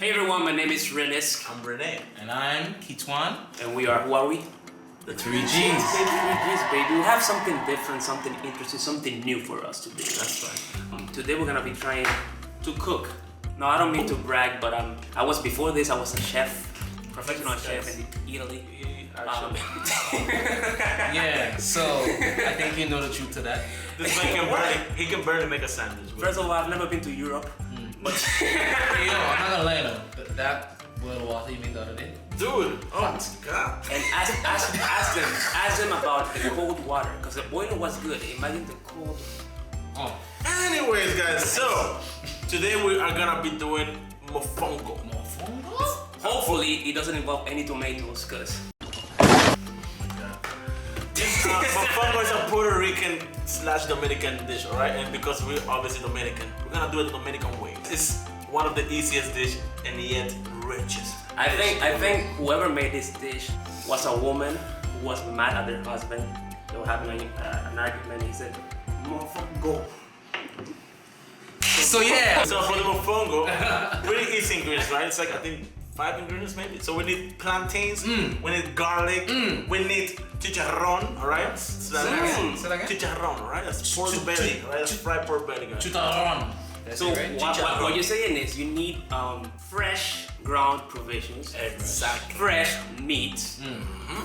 Hey everyone, my name is Renisk. I'm Rene. And I'm Kitwan. And we are, who are we? The 3G's. The 3G's, baby. We have something different, something interesting, something new for us today. That's right. Today we're gonna be trying to cook. No, I don't mean to brag, but before this, I was a chef, professional chef in Italy. Yeah, so I think you know the truth to that. This man can barely make a sandwich. First of all, I've never been to Europe. But Hey, yo, I'm not gonna lie though. That boiled water you made the other day. Dude, oh my god. And ask them about the cold water, because the boiler was good. Imagine the cold. Oh. Anyways, guys, so today we are gonna be doing mofongo. Mofongo? Hopefully, it doesn't involve any tomatoes, because Mofongo is a Puerto Rican / Dominican dish, alright? And because we're obviously Dominican, we're gonna do it the Dominican way. It's one of the easiest dish and yet richest. I think whoever made this dish was a woman who was mad at their husband. They were having an argument. He said, "Mofongo." So yeah. So for the mofongo, pretty easy ingredients, right? It's like I think 5 ingredients maybe. So we need plantains, we need garlic, we need chicharron, alright? Chicharron, alright? That's pork belly, right? That's fried pork belly, guys. Chicharron. So what you're saying is you need fresh ground provisions, Exactly. fresh meat,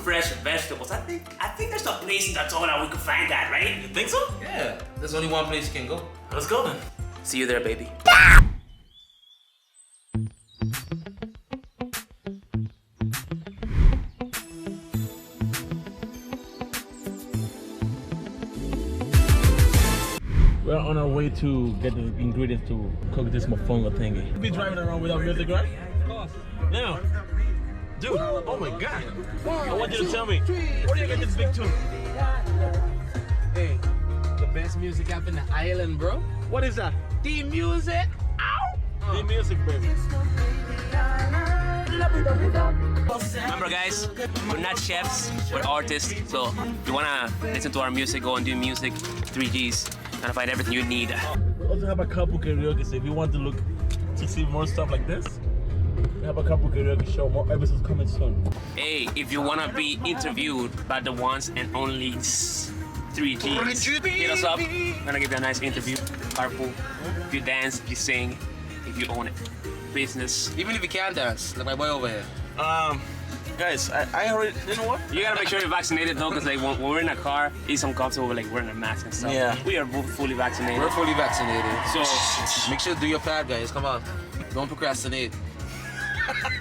fresh vegetables. I think there's a place in Daytona we could find that, right? You think so? Yeah, there's only one place you can go. Let's go then. See you there, baby. We're on our way to get the ingredients to cook this mofongo thingy. You'll be driving around without music, right? Of course. Now, dude, oh my god. I want you to tell me, where do you get this big tune? Hey, the best music up in the island, bro. What is that? The music. Ow! The music, baby. Remember, guys, we're not chefs, we're artists. So if you wanna listen to our music, go and do music. 3G's. Gonna find everything you need. We also have a couple karaoke, so if you want to see more stuff like this, we have a couple karaoke show, more episodes coming soon. Hey, if you wanna be interviewed by the ones and only 3G's, hit us up. I'm gonna give you a nice interview. Carpool. If you dance, if you sing, if you own it. Business. Even if you can't dance, like my boy over here. Guys, I already, you know what? You gotta make sure you're vaccinated though, because like when we're in a car, it's uncomfortable like wearing a mask and stuff. Yeah. We are both fully vaccinated. We're fully vaccinated. So Make sure to do your pad, guys. Come on. Don't procrastinate.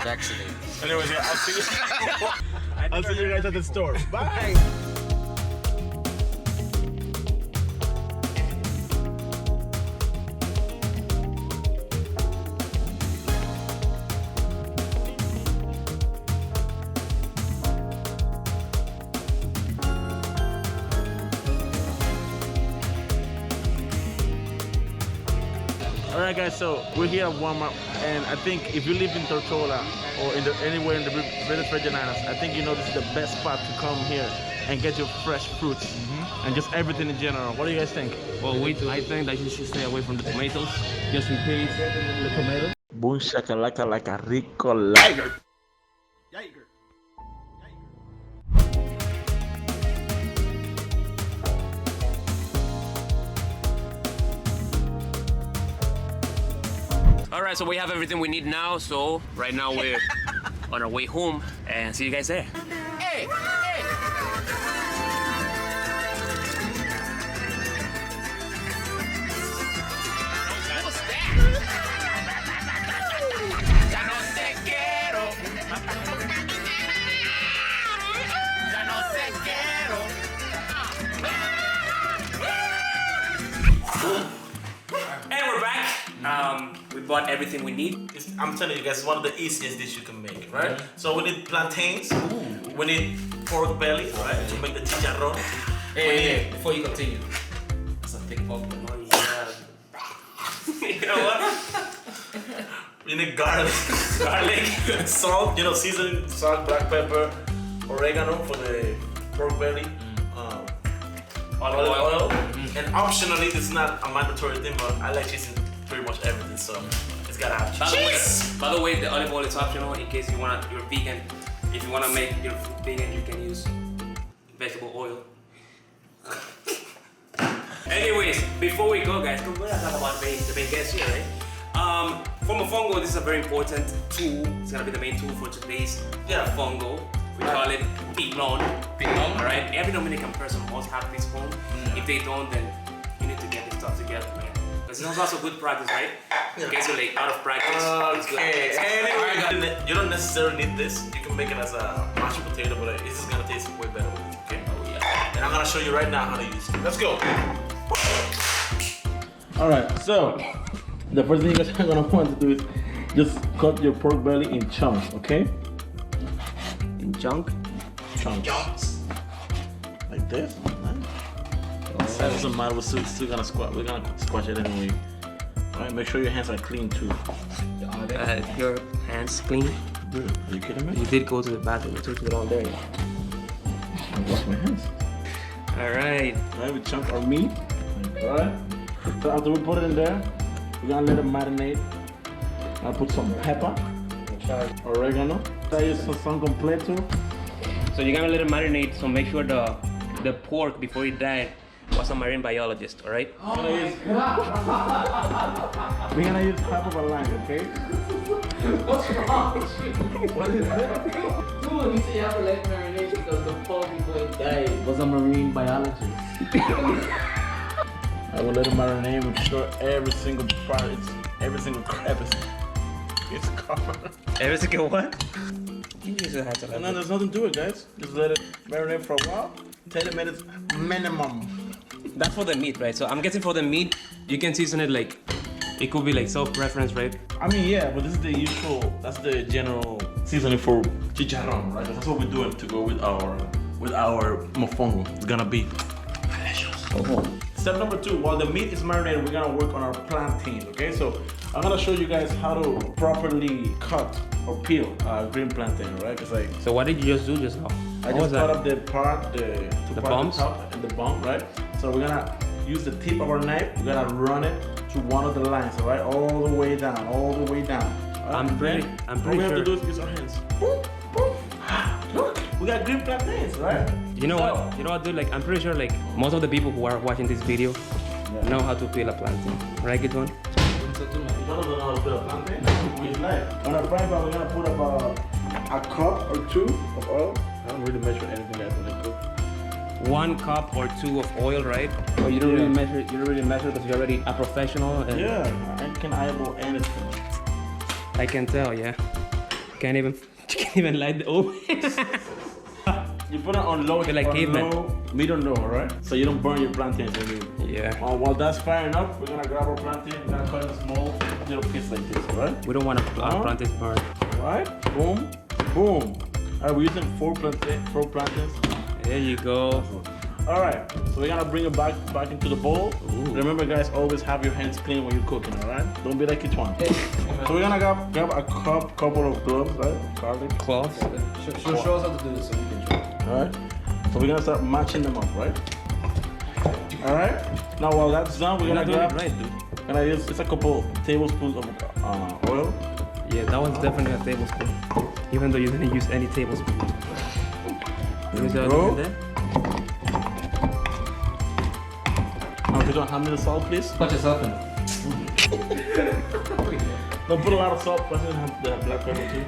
Vaccinate. Anyways, yeah, I'll see you guys at the store. Bye! Alright guys, so we're here at Walmart, and I think if you live in Tortola or anywhere in the British Virgin Islands, I think you know this is the best spot to come here and get your fresh fruits and just everything in general. What do you guys think? well, I think that you should stay away from the tomatoes, just in case. The tomatoes? Boom shakalaka like a rico liger. All right, so we have everything we need now. So right now we're on our way home, and see you guys there. Hey! Hey! What's that? Ya no te quiero. Ya no te quiero. And we're back. We bought everything we need. I'm telling you guys, it's one of the easiest dishes you can make, right? So we need plantains, we need pork belly, right, to make the chicharron. Hey, before you continue, that's a thick pork. You know what? We need garlic, salt, seasoning, salt, black pepper, oregano for the pork belly, olive oil, and optionally, it's not a mandatory thing, but I like cheese in pretty much everything, so it's It's gotta have cheese. By the way, the olive oil is optional in case you're vegan. If you wanna make your food vegan, you can use vegetable oil. Anyways, before we go, guys, we're gonna talk about the main guest here, right? For Mofongo, this is a very important tool. It's gonna be the main tool for today's Mofongo. We call it pilon. All right. Every Dominican person must have this phone. If they don't, then you need to get this stuff together, man. This is also good practice, right? In case you're like out of practice. Okay. Anyway, you don't necessarily need this. You can make it as a mashed potato, but this is gonna taste way better with it. Okay. Oh yeah. And I'm gonna show you right now how to use it. Let's go. All right. So the first thing you guys are gonna want to do is just cut your pork belly in chunks. Okay. In chunks. Like this. That doesn't matter. We're still gonna squash. We're gonna squash it anyway. All right. Make sure your hands are clean too. Your hands clean. Dude, are you kidding me? You did go to the bathroom. You took it all there. I wash my hands. All right. All right. We chunk our meat. All right. So after we put it in there, we're gonna let it marinate. I'll put some pepper, oregano. I use some completo. So you're gonna let it marinate. So make sure the pork before it died was a marine biologist. All right. We're gonna use half of a lime, okay? What's wrong with you? What is that? Dude, you say you have to let marinate because the pork before it died was a marine biologist. I will let it marinate. Make sure every single part, every single crevice is covered. Every single what? You just have to And then there's nothing to it, guys. Just let it marinate for a while. 10 minutes minimum. That's for the meat, right? So I'm guessing for the meat, you can season it like, it could be like self-preference, right? I mean, yeah, but this is the usual, that's the general seasoning for chicharron, right? That's what we're doing to go with our mofongo. It's gonna be delicious. Oh. Step number 2, while the meat is marinated, we're gonna work on our plantains, okay? So I'm gonna show you guys how to properly cut or peel green plantain, right? It's like, So what did you just do just now? I What was just cut that? up the part, the part bumps? at the top and the bump, right? So we're gonna use the tip of our knife. We're gonna run it to one of the lines, all right? All the way down, all the way down. All right? I'm pretty All we have sure. to do is use our hands. Boom, boom. Look, we got green plantains, right? You know what? You know what, dude? Like, I'm pretty sure like most of the people who are watching this video know how to peel a plantain. Right, good one? You don't know how to peel a plantain? It's like, on our frying pan, we're gonna put about a cup or 2 of oil. I don't really measure anything guys when I cook. 1 cup or 2 of oil, right? Or you don't really measure. You don't really measure because you're already a professional. And Yeah, I can eyeball anything. I can tell. Yeah. Can't even light the oven. You put it on low, Feel like on caveman. low, medium low, alright? So you don't burn your plantains. Yeah. While that's firing up, we're gonna grab our plantain, we're gonna cut it in small little pieces like this, alright? We don't want to plantains burn. Alright? Boom, boom. Alright, we're using 4 plantains. There you go. Alright, so we're gonna bring it back into the bowl. Ooh. Remember guys, always have your hands clean when you're cooking, alright? Don't be like each one. So we're gonna grab a couple of cloves, right? Garlic. Cloves. Show us how to do this so we can try. Alright? So we're gonna start matching them up, right? Alright? Now while that's done, we're You're gonna not doing grab, it right, dude. gonna use just a couple tablespoons of oil. Yeah, that one's definitely a tablespoon. Even though you didn't use any tablespoon. Use that go. in there. Now, could you hand me the salt, please? Put yourself in. Don't put a lot of salt, but the black pepper too.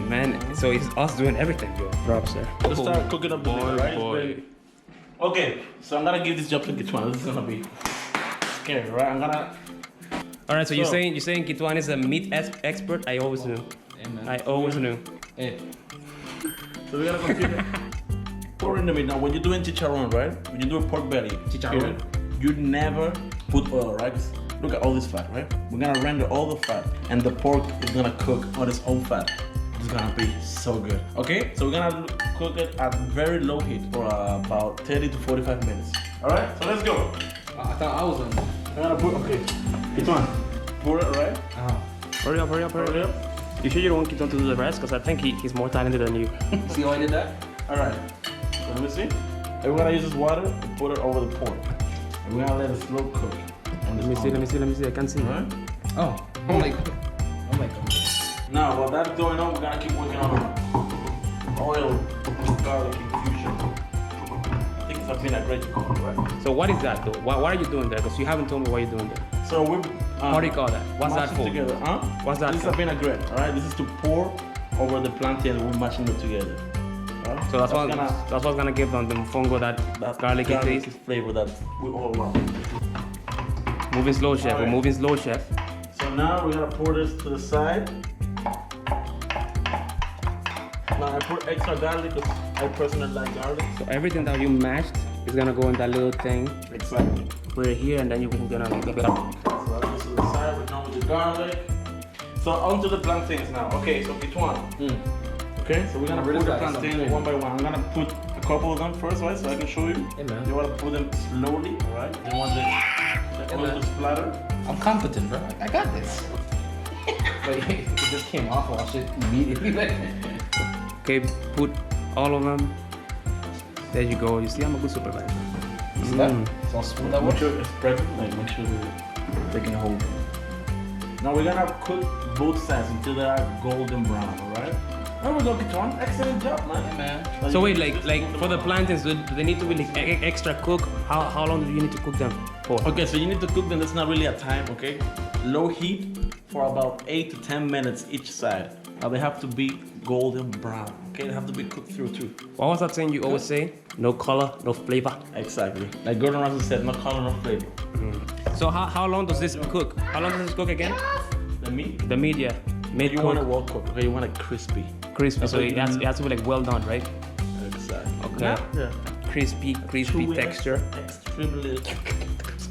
Man, so it's us doing everything, bro. Props there. Let's start cooking up the meat, right? boy. Okay, so I'm gonna give this job to Kitwan. This is gonna be scary, right? I'm gonna. All right, so you're saying Kitwan is a meat expert? I always knew. Amen. I always knew. Hey. So we're gonna continue. Pour in the meat. Now, when you're doing chicharron, right? When you do a pork belly, Chicharron. you never put oil, right? Look at all this fat, right? We're gonna render all the fat, and the pork is gonna cook on its own fat. It's gonna be so good. Okay, so we're gonna cook it at very low heat for about 30 to 45 minutes. All right, so let's go. I thought I was on. I'm gonna put, okay, this one. Pour it, right? Hurry up, hurry up, hurry Hurry up. up. You sure you don't want Kitwan to do the rest? Because I think he's more talented than you. See how I did that? All right, so let me see. And we're gonna use this water and put it over the pork. And we're gonna let it slow cook. Let me see. I can't see. All right? Oh my god. Now, while that's going on, we're gonna keep working on oil garlic infusion. I think it's a vinaigrette, right? So what is that though? What are you doing there? Because you haven't told me what you're doing there. So we How do you call that? What's that for? together, huh? What's that This for? is a vinaigrette, all right? This is to pour over the plantain and we're mashing it together. All right? So that's what's gonna give them the mofongo that garlicky taste. flavor that we all love. Moving slow, chef. Alright. We're moving slow, chef. So now we're gonna pour this to the side. Now I put extra garlic because I personally like garlic. So everything that you mashed is gonna go in that little thing. Exactly. Put it here, and then you're gonna So this is the side, we're done with the garlic. So onto the plantains now. Okay, so which one? Okay, so we're gonna put the plantains one by one. I'm gonna put a couple of them first, right? So I can show you. Hey man, You wanna put them slowly, alright? You want the oil to splatter. I'm competent, bro. I got this. But it just came off all shit immediately. Okay, put all of them. There you go. You see, I'm a good supervisor. See that? It's all smooth that Make way. sure it's spread, like make sure they can hold. Now we're gonna cook both sides until they are golden brown, alright? There we go, Kiton. Excellent job, man. Hey man. Now So you wait, can like just for the golden brown. plantains, do they need to be like extra cook? How long do you need to cook them for? Okay, so you need to cook them. That's not really a time, okay? Low heat for about 8 to 10 minutes each side. Now they have to be golden brown. Okay, they have to be cooked through too. What was that saying you always say? No color, no flavor. Exactly. Like Gordon Ramsay said, no color, no flavor. So how long does this cook? How long does this cook again? The meat, The media, mid you want it cook, well cooked. Okay, you want it crispy. crispy. So Okay. it has to be like well done, right? Exactly. Okay. Yeah. Crispy Chewy, texture. Extremely.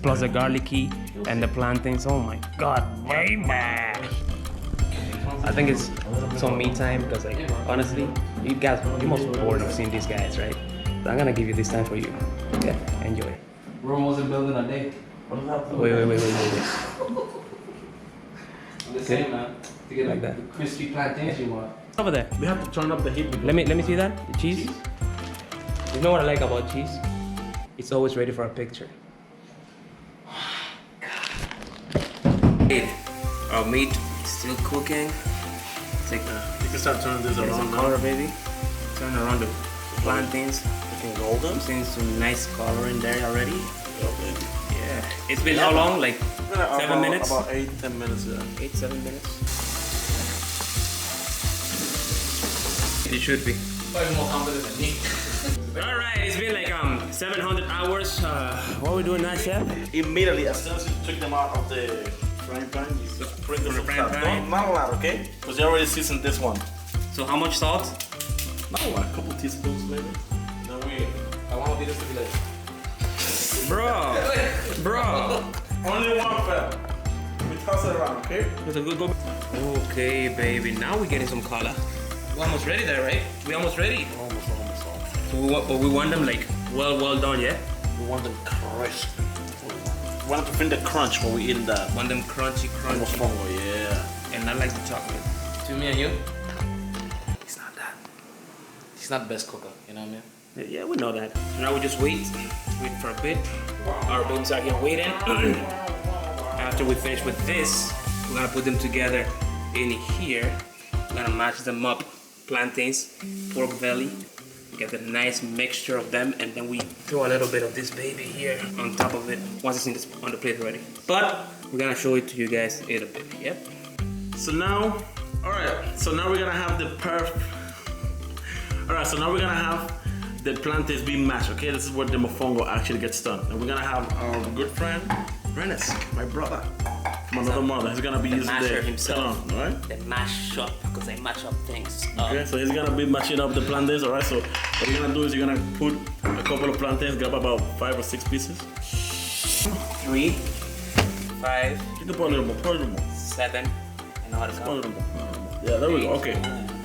Plus the garlicky and the plantains. Oh my god, baby! I think it's some me time because like honestly, you must be bored of seeing these guys, right? So I'm gonna give you this time for you. Yeah, enjoy. Rome wasn't building a day. What does that do? Wait. I'm just saying, man. To get Like like that. the crispy plantains you want. Over there. We have to turn up the heat. Let me see that. The cheese. You know what I like about cheese? It's always ready for a picture. Our meat is still cooking. Take You can start turning this some around color, now. baby. Turn around the plantains. Looking golden. I'm seeing some nice color in there already. Yeah, baby. Yeah. It's been how long? Like 7 minutes? About 8-10 minutes, yeah. 8-7 minutes. It should be. Probably more confident than me. All right, it's been like 700 hours. What are we doing now, chef? Immediately, as soon as you took them out of the frying pan, you just sprinkle some frying salt. pan. Not a lot, okay? Because you already seasoned this one. So how much salt? Not a lot, a couple teaspoons maybe. Then we I want this to be like. Bro. only one fell. We toss it around, okay? It's a good go. Okay, baby. Now we're getting some color. We're almost ready there, right? We're almost ready. Almost. But we want them like well done, yeah? We want them crisp. We want to feel the crunch when we eat that. Want them crunchy. Mofongo, yeah. And I like the chocolate. To me and you, he's not that. He's not the best cooker, you know what I mean? Yeah, we know that. So now we just wait for a bit. Our babies are here waiting. After we finish with this, we're gonna put them together in here. We're gonna match them up. Plantains, pork belly, get a nice mixture of them, and then we throw a little bit of this baby here on top of it once it's on the plate already. But we're gonna show it to you guys in a bit, yep. So now, so now we're gonna have the so now we're gonna have the plantains being mashed, okay? This is where the mofongo actually gets done. And we're gonna have our good friend, Rennes, my brother, from another mother. He's gonna be using masher the himself. talon, alright? They mash up because they mash up things. Okay, so he's gonna be mashing up the plantains, alright? So what you're gonna do is you're gonna put a couple of plantains, grab about 5 or 6 pieces. 3, 5, You can pour a little more, 7, and how to Pour a count. little more. Yeah, there we go, okay.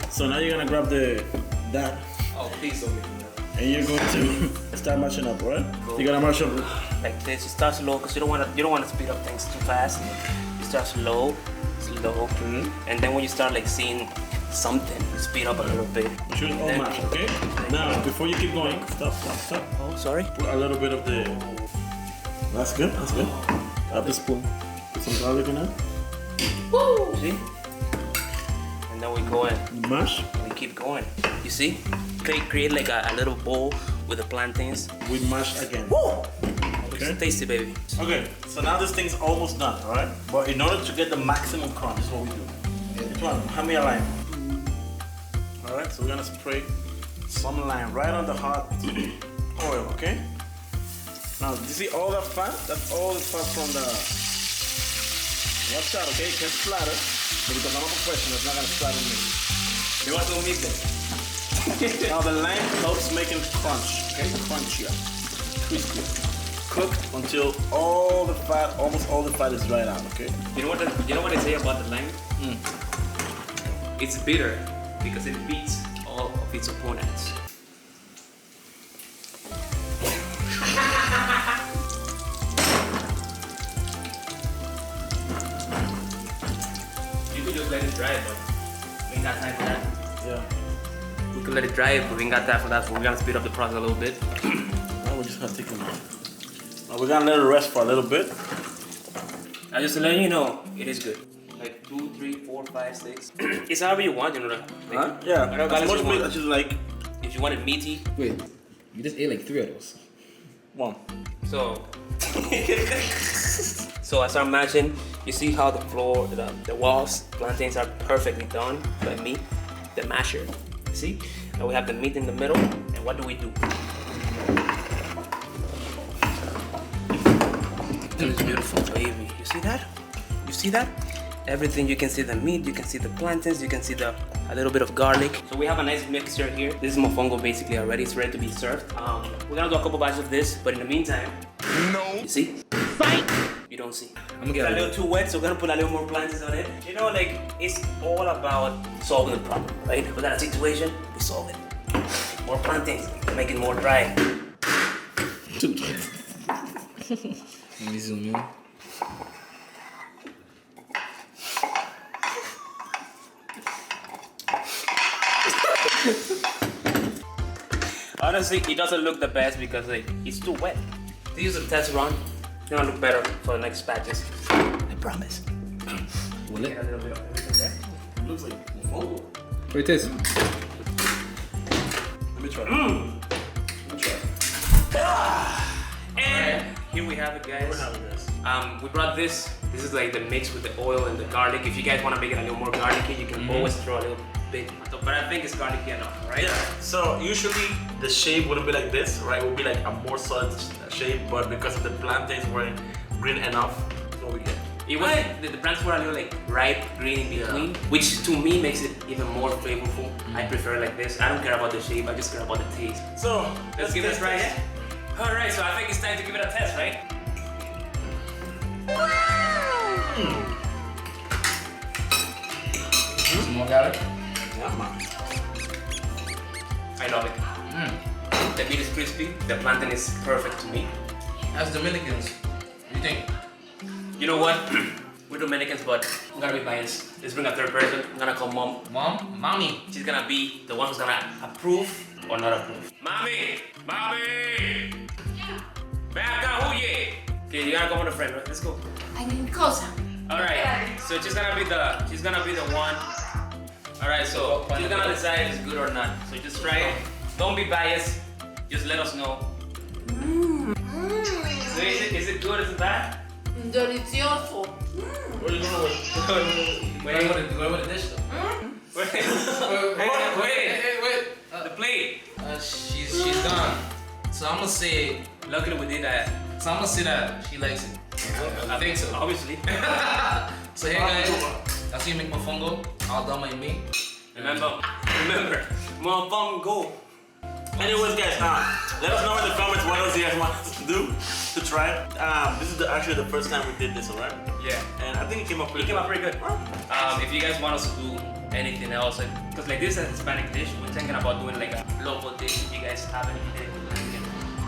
So now you're gonna grab that Oh, please don't make me that. and you're going to start mashing up, right? You're gonna mash up. Like this, you start slow because you don't want to speed up things too fast. You start slow, and then when you start like seeing something, you speed up a little bit. You should all Then- mash, okay? Now, before you keep going, stop. Oh, sorry. Put a little bit of the. That's good. Grab the spoon. Put some garlic in it. See? And then we go in. Mash. We keep going. You see? Create like a little bowl with the plantains. We mash again. Woo! Okay. It's tasty, baby. Okay, so now this thing's almost done, alright? But in order to get the maximum crunch, this is what we do. Which one? Hand me a lime. Alright, so we're gonna spray some lime right on the hot oil, okay? Now, you see all that fat? That's all the fat from the... Watch out, okay? It can't splatter. But because I'm a professional, it's not gonna splatter me. You want to mix it? Now the lime helps making crunch, okay? Crunchier, crispier. Cook until all the fat, almost all the fat is dried out, okay? You know what they say about the lime? It's bitter because it beats all of its opponents. You could just let it dry, but we ain't got time for that. Yeah. We could let it dry, but we ain't got time for that, so we're gonna speed up the process a little bit. Now we're just gonna take them out. Now we're gonna let it rest for a little bit. Now just to let you know, it is good. Like 2, 3, 4, 5, 6. It's however you want, you know. Like, Yeah, whatever as balance much you meat want. as you like. If you want it meaty, Wait, you just ate like 3 of those. One. so so as I'm matching, you see how the floor, the walls, plantains are perfectly done by me, the masher. See? Now we have the meat in the middle, and what do we do? It's beautiful, baby. You see that? You see that? Everything, you can see the meat, you can see the plantains, you can see a little bit of garlic. So we have a nice mixture here. This is mofongo basically already. It's ready to be served. We're gonna do a couple bites of this, but in the meantime, you see? Fight! You don't see. I'm gonna It's get a little too wet, so we're gonna put a little more plantains on it. You know, like, it's all about solving the problem, right? We got a situation, we solve it. More plantains, make it more dry. Let me zoom in. Honestly, it doesn't look the best because like it's too wet. To use a test run, it's gonna look better for the next batches. I promise. Will Get it? a little bit of everything there. It looks like mofongo. What it is? Let me try. Let me try. And here we have it, guys. We're having this. We brought this. This is like the mix with the oil and the garlic. If you guys want to make it a little more garlicky, you can always throw a little bit. But I think it's garlicky enough, right? Yeah. So usually the shape wouldn't be like this, right? It would be like a more solid shape, but because of the plantains weren't green enough, that's what we get. It was the plants were a little like ripe green in between, which to me makes it even more flavorful. I prefer like this. I don't care about the shape. I just care about the taste. So Let's give it a try. Yeah? All right. So I think it's time to give it a test, right? Some more garlic? I love it. The meat is crispy. The plantain is perfect to me. As Dominicans, what do you think? You know what? We're Dominicans, but I'm gonna be biased. Let's bring a third person. I'm gonna call mom. Mom? Mommy? She's gonna be the one who's gonna approve or not approve. Mommy! Mommy! Ven acá, huye! Okay, you gotta go with a friend, right? Let's go. Hay cosa. Alright, so she's gonna be the one. Alright, so she's gonna decide if it's good or not. So just try it. Don't be biased. Just let us know. So is it good? Is it bad? Delicioso. what are you doing with? Wait. Go with the dish though. Wait. Wait. The plate. She's gone. So I'm gonna say. Luckily we did that. So I'm gonna say that she likes it. I think so. Obviously. So hey guys, I see you make mofongo. I'll do my meat. Remember, Mofongo. Anyways, guys, let us know in the comments what else you guys want us to do to try. This is actually the first time we did this, alright? Yeah. And I think it came up pretty It came out pretty good. Huh? If you guys want us to do anything else, because like this is a Hispanic dish, we're thinking about doing like a local dish. If you guys have anything,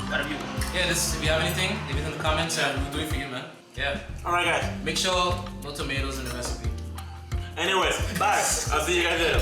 whatever you want. Yeah, if you have anything, leave it in the comments and we'll do it for you, man. Yeah. Alright, guys. Make sure no tomatoes in the recipe. Anyways, bye. I'll see you guys later.